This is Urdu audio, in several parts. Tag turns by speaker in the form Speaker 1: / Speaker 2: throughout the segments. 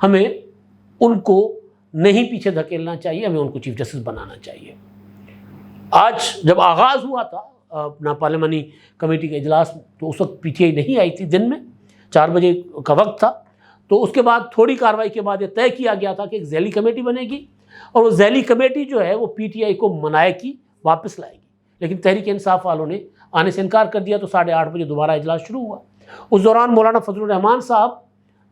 Speaker 1: ہمیں ان کو نہیں پیچھے دھکیلنا چاہیے، ہمیں ان کو چیف جسٹس بنانا چاہیے۔ آج جب آغاز ہوا تھا اپنا پارلیمانی کمیٹی کا اجلاس، تو اس وقت پی ٹی آئی نہیں آئی تھی، دن میں 4 بجے کا وقت تھا، تو اس کے بعد تھوڑی کارروائی کے بعد یہ طے کیا گیا تھا کہ ایک ذیلی کمیٹی بنے گی، اور وہ ذیلی کمیٹی جو ہے وہ پی ٹی آئی کو منائے گی، واپس لائے گی، لیکن تحریک انصاف والوں نے آنے سے انکار کر دیا، تو 8:30 بجے دوبارہ اجلاس شروع ہوا۔ اس دوران مولانا فضل الرحمان صاحب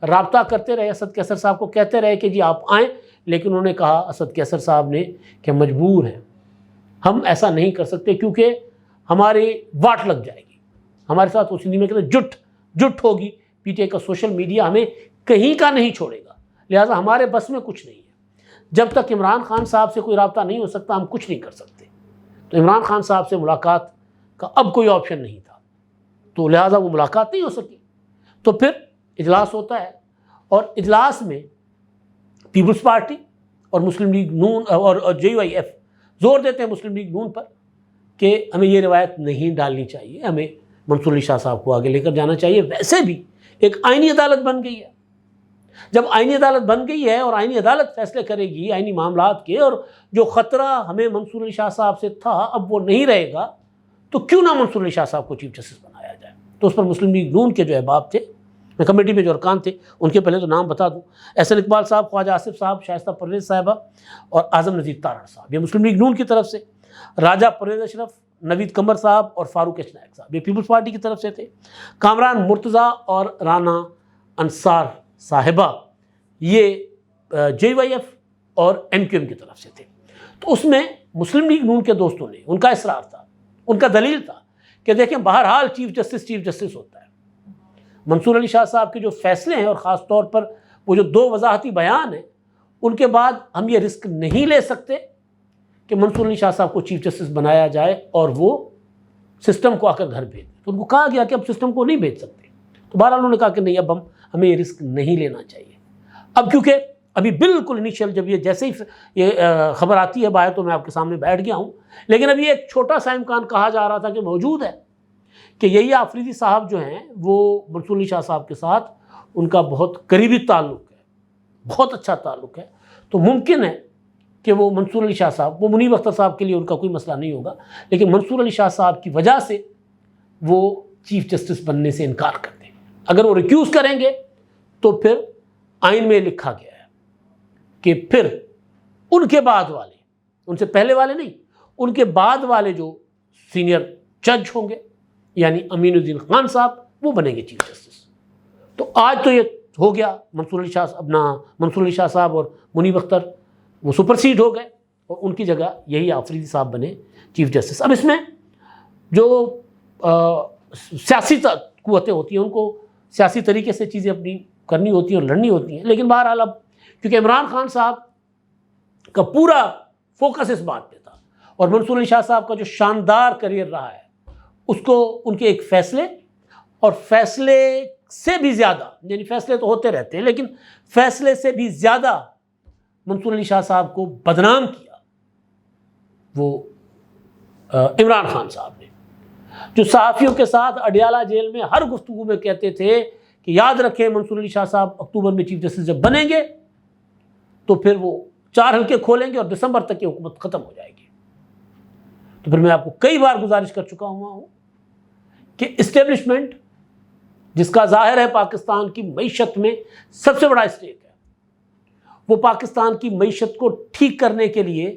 Speaker 1: رابطہ کرتے رہے، اسد کیسر صاحب کو کہتے رہے کہ جی آپ آئیں، لیکن انہوں نے کہا اسد کیسر صاحب نے کہ مجبور ہیں، ہم ایسا نہیں کر سکتے کیونکہ ہماری واٹ لگ جائے گی، ہمارے ساتھ اس میں کہتے جٹ ہوگی، پی ٹی آئی کا سوشل میڈیا ہمیں کہیں کا نہیں چھوڑے گا، لہٰذا ہمارے بس میں کچھ نہیں ہے، جب تک عمران خان صاحب سے کوئی رابطہ نہیں ہو سکتا ہم کچھ نہیں کر سکتے۔ تو عمران خان صاحب سے ملاقات کا اب کوئی آپشن نہیں تھا، تو لہٰذا وہ ملاقات نہیں ہو سکی۔ تو پھر اجلاس ہوتا ہے، اور اجلاس میں پیپلز پارٹی اور مسلم لیگ نون اور جے یو آئی ایف زور دیتے ہیں مسلم لیگ نون پر کہ ہمیں یہ روایت نہیں ڈالنی چاہیے، ہمیں منصور علی شاہ صاحب کو آگے لے کر جانا چاہیے۔ ویسے بھی ایک آئینی عدالت بن گئی ہے، جب آئینی عدالت بن گئی ہے اور آئینی عدالت فیصلے کرے گی آئینی معاملات کے، اور جو خطرہ ہمیں منصور علی شاہ صاحب سے تھا اب وہ نہیں رہے گا، تو کیوں نہ منصور علی شاہ صاحب کو چیف جسٹس بنایا جائے۔ تو اس پر مسلم لیگ نون کے جو احباب تھے، میں کمیٹی میں جو ارکان تھے ان کے پہلے تو نام بتا دوں، احسن اقبال صاحب، خواجہ آصف صاحب، شائستہ پرویز صاحبہ اور اعظم نذیر تارڑ صاحب، یہ مسلم لیگ نون کی طرف سے، راجہ پرویز اشرف، نوید قمر صاحب اور فاروق ایچ نائک صاحب یہ پیپلز پارٹی کی طرف سے تھے، کامران مرتضیٰ اور رانا انصار صاحبہ یہ جے وائی ایف اور ایم کیو ایم کی طرف سے تھے۔ تو اس میں مسلم لیگ نون کے دوستوں نے، ان کا اصرار تھا، ان کا دلیل تھا کہ دیکھیں بہرحال چیف جسٹس ہوتا ہے، منصور علی شاہ صاحب کے جو فیصلے ہیں اور خاص طور پر وہ جو 2 وضاحتی بیان ہیں، ان کے بعد ہم یہ رسک نہیں لے سکتے کہ منصور علی شاہ صاحب کو چیف جسٹس بنایا جائے اور وہ سسٹم کو آ کر گھر بھیج دیں۔ تو ان کو کہا گیا کہ اب سسٹم کو نہیں بھیج سکتے، تو بہرحال انہوں نے کہا کہ نہیں، اب ہمیں یہ رسک نہیں لینا چاہیے۔ اب کیونکہ ابھی بالکل انیشیل جب یہ جیسے ہی یہ خبر آتی ہے باہر تو میں آپ کے سامنے بیٹھ گیا ہوں، لیکن ابھی ایک چھوٹا سا امکان کہا جا رہا تھا کہ موجود ہے کہ یہی آفریدی صاحب جو ہیں وہ منصور علی شاہ صاحب کے ساتھ ان کا بہت قریبی تعلق ہے، بہت اچھا تعلق ہے، تو ممکن ہے کہ وہ منصور علی شاہ صاحب، وہ منیب اختر صاحب کے لیے ان کا کوئی مسئلہ نہیں ہوگا، لیکن منصور علی شاہ صاحب کی وجہ سے وہ چیف جسٹس بننے سے انکار کر دیں۔ اگر وہ ریکیوز کریں گے تو پھر آئین میں لکھا گیا ہے کہ پھر ان کے بعد والے، ان سے پہلے والے نہیں، ان کے بعد والے جو سینئر جج ہوں گے یعنی امین الدین خان صاحب، وہ بنیں گے چیف جسٹس۔ تو آج تو یہ ہو گیا، منصور علی شاہ صاحب اور منیب اختر وہ سپرسیڈ ہو گئے اور ان کی جگہ یہی آفریدی صاحب بنے چیف جسٹس۔ اب اس میں جو سیاسی قوتیں ہوتی ہیں ان کو سیاسی طریقے سے چیزیں اپنی کرنی ہوتی ہیں اور لڑنی ہوتی ہیں، لیکن بہرحال اب کیونکہ عمران خان صاحب کا پورا فوکس اس بات پہ تھا اور منصور علی شاہ صاحب کا جو شاندار کریئر رہا ہے اس کو ان کے ایک فیصلے، اور فیصلے سے بھی زیادہ، یعنی فیصلے تو ہوتے رہتے ہیں لیکن فیصلے سے بھی زیادہ منصور علی شاہ صاحب کو بدنام کیا وہ عمران خان صاحب نے، جو صحافیوں کے ساتھ اڈیالہ جیل میں ہر گفتگو میں کہتے تھے کہ یاد رکھیں منصور علی شاہ صاحب اکتوبر میں چیف جسٹس جب بنیں گے تو پھر وہ 4 حلقے کھولیں گے اور دسمبر تک یہ حکومت ختم ہو جائے گی۔ تو پھر میں آپ کو کئی بار گزارش کر چکا ہوں کہ اسٹیبلشمنٹ جس کا ظاہر ہے پاکستان کی معیشت میں سب سے بڑا اسٹیک ہے، وہ پاکستان کی معیشت کو ٹھیک کرنے کے لیے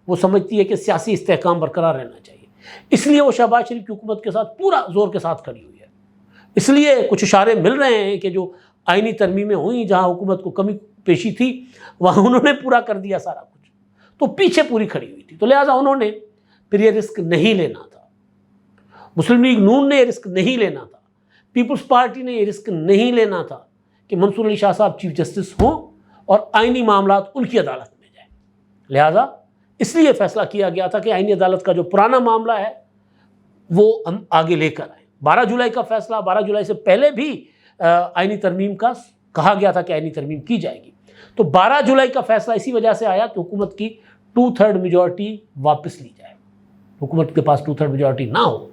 Speaker 1: وہ سمجھتی ہے کہ سیاسی استحکام برقرار رہنا چاہیے، اس لیے وہ شہباز شریف کی حکومت کے ساتھ پورا زور کے ساتھ کھڑی ہوئی ہے۔ اس لیے کچھ اشارے مل رہے ہیں کہ جو آئینی ترمیمیں ہوئیں جہاں حکومت کو کمی پیشی تھی وہاں انہوں نے پورا کر دیا سارا کچھ، تو پیچھے پوری کھڑی ہوئی تھی، تو لہٰذا انہوں نے پھر یہ رسک نہیں لینا تھا، مسلم لیگ نون نے یہ رسک نہیں لینا تھا، پیپلز پارٹی نے یہ رسک نہیں لینا تھا کہ منصور علی شاہ صاحب چیف جسٹس ہوں اور آئینی معاملات ان کی عدالت میں جائیں۔ لہٰذا اس لیے فیصلہ کیا گیا تھا کہ آئینی عدالت کا جو پرانا معاملہ ہے وہ ہم آگے لے کر آئیں۔ 12 جولائی کا فیصلہ، 12 جولائی سے پہلے بھی آئینی ترمیم کا کہا گیا تھا کہ آئینی ترمیم کی جائے گی، تو 12 جولائی کا فیصلہ اسی وجہ سے آیا کہ حکومت کی 2/3 میجورٹی واپس لی جائے، حکومت کے پاس 2/3 میجورٹی نہ ہو،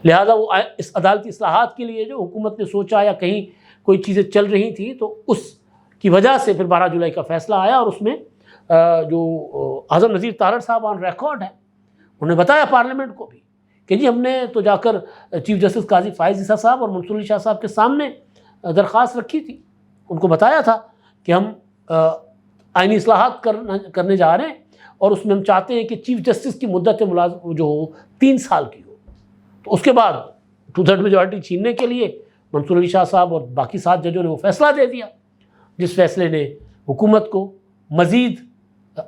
Speaker 1: لہٰذا وہ اس عدالتی اصلاحات کے لیے جو حکومت نے سوچا یا کہیں کوئی چیزیں چل رہی تھیں تو اس کی وجہ سے پھر 12 جولائی کا فیصلہ آیا، اور اس میں جو اعظم نذیر تارڑ صاحب آن ریکارڈ ہیں، انہوں نے بتایا پارلیمنٹ کو بھی کہ جی ہم نے تو جا کر چیف جسٹس قاضی فائز عیسیٰ صاحب اور منصور علی شاہ صاحب کے سامنے درخواست رکھی تھی، ان کو بتایا تھا کہ ہم آئینی اصلاحات کرنے جا رہے ہیں، اور اس میں ہم چاہتے ہیں کہ چیف جسٹس کی مدت ملازم جو ہو 3 سال کی ہو۔ تو اس کے بعد 2/3 میجورٹی چھیننے کے لیے منصور علی شاہ صاحب اور باقی 7 ججوں نے وہ فیصلہ دے دیا، جس فیصلے نے حکومت کو مزید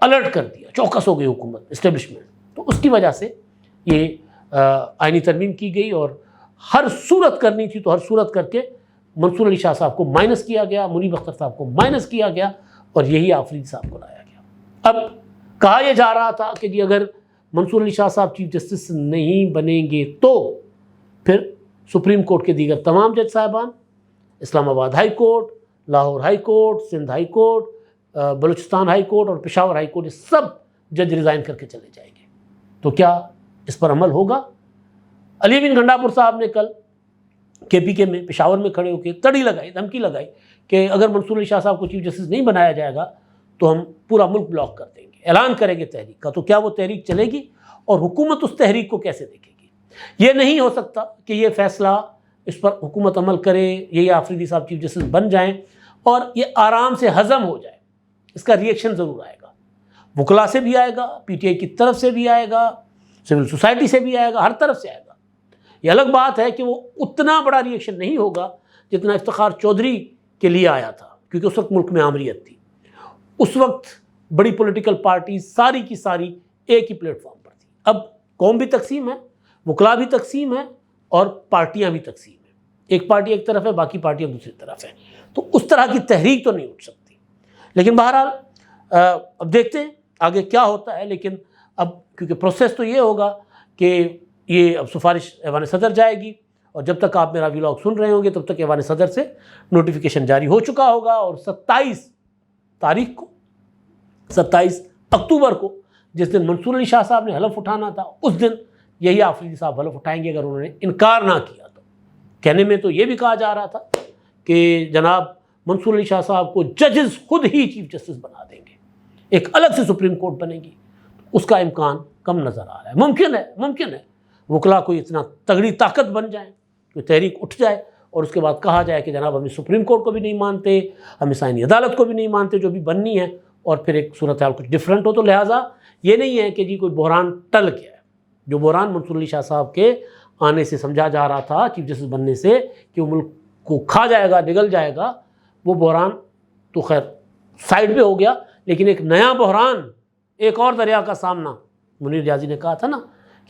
Speaker 1: الرٹ کر دیا، چوکس ہو گئی حکومت، اسٹیبلشمنٹ۔ تو اس کی وجہ سے یہ آئینی ترمیم کی گئی، اور ہر صورت کرنی تھی تو ہر صورت کر کے منصور علی شاہ صاحب کو مائنس کیا گیا، منیب اختر صاحب کو مائنس کیا گیا، اور یہی آفریدی صاحب کو لایا گیا۔ اب کہا یہ جا رہا تھا کہ جی اگر منصور علی شاہ صاحب چیف جسٹس نہیں بنیں گے تو پھر سپریم کورٹ کے دیگر تمام جج صاحبان، اسلام آباد high court, Lahore high court, Sindh high court, Balochistan high court اور پشاور ہائی کورٹ، یہ سب جج ریزائن کر کے چلے جائیں گے۔ تو کیا اس پر عمل ہوگا؟ علی امین گنڈاپور صاحب نے کل KPK میں پشاور میں کھڑے ہو کے تڑی لگائی، دھمکی لگائی کہ اگر منصور علی شاہ صاحب کو چیف جسٹس نہیں بنایا جائے گا تو ہم پورا ملک بلاک کر دیں گے، اعلان کریں گے تحریک کا۔ تو کیا وہ تحریک چلے گی، اور حکومت اس تحریک کو کیسے دیکھے گی؟ یہ نہیں ہو سکتا کہ یہ فیصلہ اس پر حکومت عمل کرے، یہ آفریدی صاحب چیف جسٹس بن جائیں اور یہ آرام سے ہضم ہو جائے۔ اس کا ریئیکشن ضرور آئے گا، وکلا سے بھی آئے گا، PTI کی طرف سے بھی آئے گا، سول سوسائٹی سے بھی آئے گا، ہر طرف سے آئے گا۔ یہ الگ بات ہے کہ وہ اتنا بڑا ریئیکشن نہیں ہوگا جتنا افتخار چودھری کے لیے آیا تھا، کیونکہ اس وقت ملک میں آمریت تھی، اس وقت بڑی پولیٹیکل پارٹی ساری کی ساری ایک ہی پلیٹ فارم پر تھی۔ اب قوم بھی تقسیم ہے، وکلا بھی تقسیم ہے، اور پارٹیاں بھی تقسیم ہیں، ایک پارٹی ایک طرف ہے، باقی پارٹیاں دوسری طرف ہیں، تو اس طرح کی تحریک تو نہیں اٹھ سکتی۔ لیکن بہرحال اب دیکھتے ہیں آگے کیا ہوتا ہے، لیکن اب کیونکہ پروسیس تو یہ ہوگا کہ یہ اب سفارش ایوان صدر جائے گی، اور جب تک آپ میرا ویلاگ سن رہے ہوں گے تب تک ایوان صدر سے نوٹیفیکیشن جاری ہو چکا ہوگا، اور 27 تاریخ کو، 27 اکتوبر کو، جس دن منصور علی شاہ صاحب نے حلف اٹھانا تھا، اس دن یہی آفریدی صاحب حلف اٹھائیں گے اگر انہوں نے انکار نہ کیا تو۔ کہنے میں تو یہ بھی کہا جا رہا تھا کہ جناب منصور علی شاہ صاحب کو ججز خود ہی چیف جسٹس بنا دیں گے، ایک الگ سے سپریم کورٹ بنے گی۔ اس کا امکان کم نظر آ رہا ہے۔ ممکن ہے وکلا کوئی اتنا تگڑی طاقت بن جائے، کوئی تحریک اٹھ جائے، اور اس کے بعد کہا جائے کہ جناب ہم سپریم کورٹ کو بھی نہیں مانتے، ہم آئینی عدالت کو بھی نہیں مانتے جو بھی بننی ہے، اور پھر ایک صورتحال کچھ ڈفرینٹ ہو۔ تو لہٰذا یہ نہیں ہے کہ جی کوئی بحران ٹل گیا ہے، جو بحران منصور علی شاہ صاحب کے آنے سے سمجھا جا رہا تھا، چیف جسٹس بننے سے، کہ وہ ملک کو کھا جائے گا، نگل جائے گا، وہ بحران تو خیر سائڈ پہ ہو گیا، لیکن ایک نیا بحران، ایک اور دریا کا سامنا، منیر ریاضی نے کہا تھا نا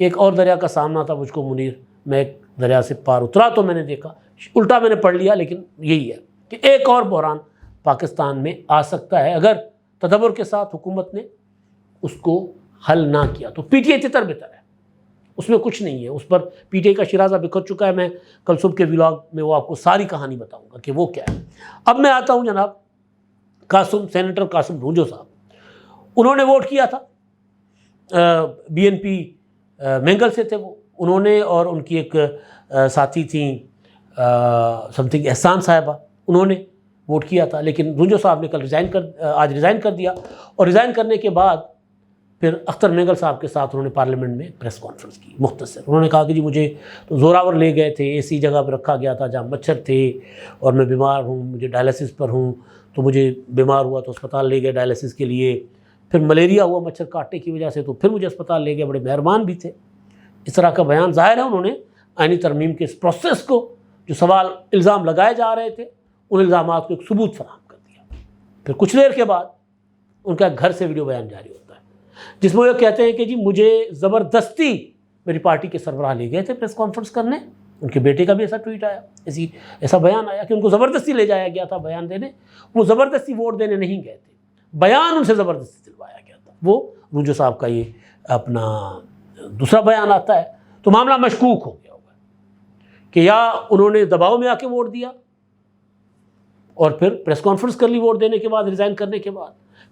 Speaker 1: کہ ایک اور دریا کا سامنا تھا مجھ کو منیر، میں ایک دریا سے پار اترا تو میں نے دیکھا، الٹا میں نے پڑھ لیا، لیکن یہی ہے کہ ایک اور بحران پاکستان میں آ سکتا ہے اگر تدبر کے ساتھ حکومت نے اس کو حل نہ کیا۔ تو PTI تتر بتر ہے، اس میں کچھ نہیں ہے، اس پر PTI کا شرازہ بکھر چکا ہے۔ میں کل صبح کے ولاگ میں وہ آپ کو ساری کہانی بتاؤں گا کہ وہ کیا ہے۔ اب میں آتا ہوں جناب سینیٹر قاسم بھونجو صاحب، انہوں نے ووٹ کیا تھا، BNP مینگل سے تھے وہ، انہوں نے اور ان کی ایک ساتھی تھیں سم تھنگ احسان صاحبہ، انہوں نے ووٹ کیا تھا، لیکن بھونجو صاحب نے آج ریزائن کر دیا، اور ریزائن کرنے کے بعد پھر اختر مینگل صاحب کے ساتھ انہوں نے پارلیمنٹ میں پریس کانفرنس کی مختصر۔ انہوں نے کہا کہ جی مجھے تو زوراور لے گئے تھے، ایسی جگہ پہ رکھا گیا تھا جہاں مچھر تھے، اور میں بیمار ہوں، مجھے ڈائلسس پر ہوں، تو مجھے بیمار ہوا تو اسپتال لے گئے ڈائلسس کے لیے، پھر ملیریا ہوا مچھر کاٹنے کی وجہ سے تو پھر مجھے اسپتال لے گئے، بڑے مہربان بھی تھے۔ اس طرح کا بیان ظاہر ہے انہوں نے آئینی ترمیم کے اس پروسیس کو، جو سوال الزام لگائے جا رہے تھے، ان الزامات کو ایک ثبوت فراہم کر دیا۔ پھر کچھ دیر کے بعد ان کا گھر سے ویڈیو بیان جاری ہوتا ہے، جس میں وہ کہتے ہیں کہ جی مجھے زبردستی میری پارٹی کے سربراہ لے گئے تھے پریس کانفرنس کرنے۔ ان کے بیٹے کا بھی ایسا ٹویٹ آیا، ایسا بیان آیا کہ ان کو زبردستی لے جایا گیا تھا بیان دینے، وہ زبردستی ووٹ دینے نہیں گئے تھے، بیان ان سے زبردستی دلوایا گیا تھا۔ وہ بھونجو صاحب کا یہ اپنا دوسرا بیان آتا ہے۔ تو معاملہ مشکوک ہو گیا ہوگا کہ یا انہوں نے دباؤ میں آ کے ووٹ دیا اور پھر پریس کانفرنس کر لی ووٹ دینے کے بعد، ریزائن کرنے کے بعد،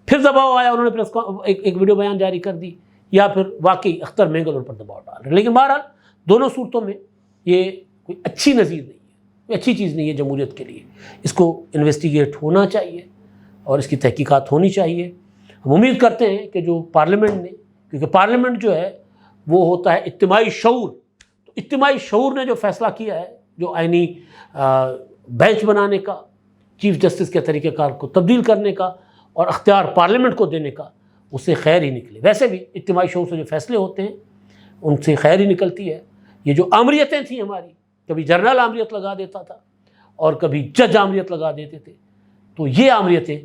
Speaker 1: پھر دباؤ آیا، انہوں نے ایک ویڈیو بیان جاری کر دی، یا پھر واقعی اختر مینگل ان پر دباؤ ڈال رہے۔ لیکن بہرحال دونوں صورتوں میں یہ کوئی اچھی نظیر نہیں ہے، کوئی اچھی چیز نہیں ہے جمہوریت کے لیے۔ اس کو انویسٹیگیٹ ہونا چاہیے، اور اس کی تحقیقات ہونی چاہیے۔ ہم امید کرتے ہیں کہ جو پارلیمنٹ نے، کیونکہ پارلیمنٹ جو ہے وہ ہوتا ہے اجتماعی شعور، تو اجتماعی شعور نے جو فیصلہ کیا ہے، جو آئینی بینچ بنانے کا، چیف جسٹس کے طریقہ کار کو تبدیل کرنے کا اور اختیار پارلیمنٹ کو دینے کا، اس سے خیر ہی نکلے۔ ویسے بھی اجتماعی شعور سے جو فیصلے ہوتے ہیں ان سے خیر ہی نکلتی ہے۔ یہ جو آمریتیں تھیں ہماری، کبھی جنرل آمریت لگا دیتا تھا اور کبھی جج آمریت لگا دیتے تھے، تو یہ آمریتیں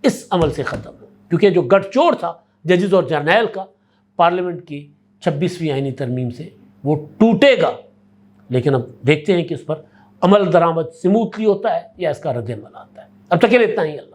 Speaker 1: اس عمل سے ختم ہو، کیونکہ جو گٹھ جوڑ تھا ججز اور جرنیل کا پارلیمنٹ کی 26ویں آئینی ترمیم سے، وہ ٹوٹے گا۔ لیکن اب دیکھتے ہیں کہ اس پر عمل درآمد سموتھلی ہوتا ہے یا اس کا رد عمل آتا ہے۔ اب تک کے لیے اتنا ہی۔ اللہ